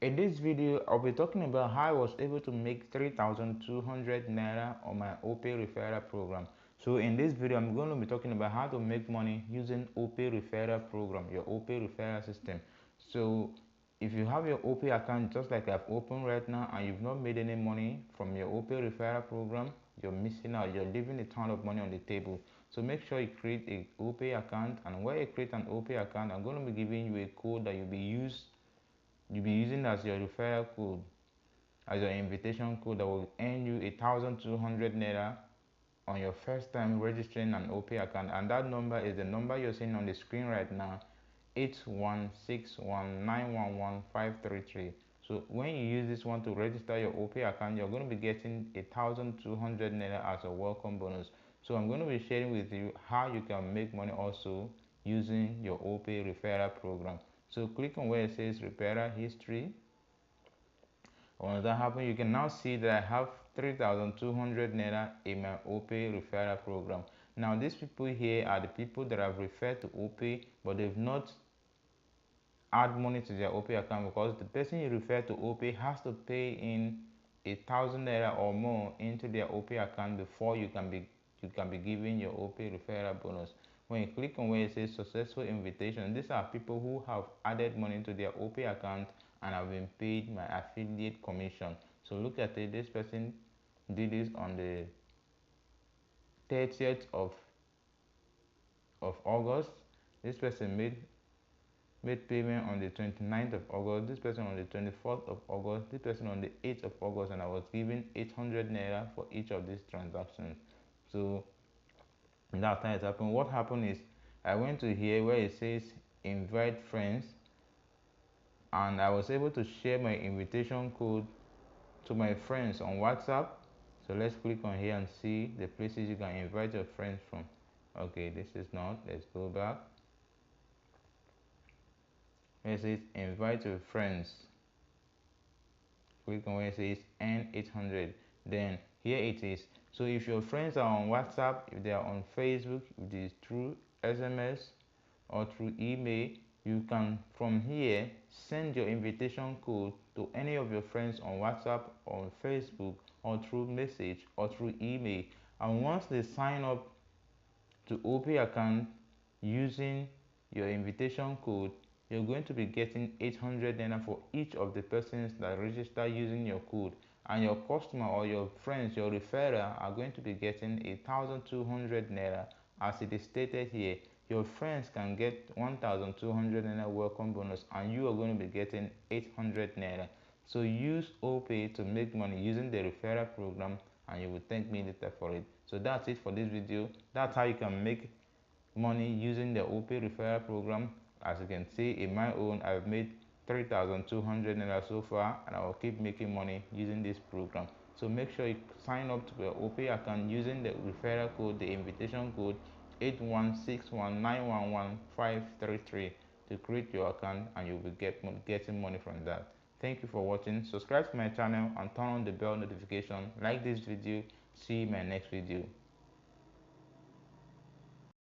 In this video, I'll be talking about how I was able to make 3,200 Naira on my Opay Referral program. So in this video, I'm going to be talking about how to make money using Opay Referral program, your Opay Referral system. So if you have your Opay account just like I've opened right now and you've not made any money from your Opay Referral program, you're missing out. You're leaving a ton of money on the table. So make sure you create a Opay account, and when you create an Opay account, I'm going to be giving you a code that you'll be using as your referral code, as your invitation code that will earn you 1,200 Naira on your first time registering an Opay account. And that number is the number you're seeing on the screen right now, 8161911533. So when you use this one to register your Opay account, you're going to be getting 1,200 Naira as a welcome bonus. So I'm going to be sharing with you how you can make money also using your Opay referral program. So click on where it says referral history. Once that happens, you can now see that I have 3,200 Naira in my Opay referral program. Now these people here are the people that I've referred to Opay, but they've not add money to their Opay account, because the person you refer to Opay has to pay in 1,000 Naira or more into their Opay account before you can be given your Opay referral bonus. When you click on where it says successful invitation, these are people who have added money to their Opay account and have been paid my affiliate commission. So look at it, this person did this on the 30th of August. This person made payment on the 29th of August, this person on the 24th of August, this person on the 8th of August, and I was given 800 Naira for each of these transactions. So that's how it happened. What happened is I went to here where it says invite friends, and I was able to share my invitation code to my friends on WhatsApp. So let's click on here and see the places you can invite your friends from. Okay, this is not. Let's go back. It says invite your friends. Click on where it says N800. Then here it is. So if your friends are on WhatsApp, if they are on Facebook, if it is through SMS or through email, you can from here send your invitation code to any of your friends on WhatsApp, on Facebook, or through message or through email. And once they sign up to Opay account using your invitation code, you're going to be getting 800 Naira for each of the persons that register using your code, and your customer or your friends, your referrer, are going to be getting 1,200 Naira. As it is stated here, your friends can get 1,200 Naira welcome bonus, and you are going to be getting 800 Naira. So use Opay to make money using the referral program, and you will thank me later for it. So that's it for this video. That's how you can make money using the Opay referral program. As you can see, in my own, I've made 3,200 Naira so far, and I will keep making money using this program. So make sure you sign up to your Opay account using the referral code, the invitation code 8161911533 to create your account, and you'll be getting money from that. Thank you for watching. Subscribe to my channel and turn on the bell notification. Like this video. See you in my next video.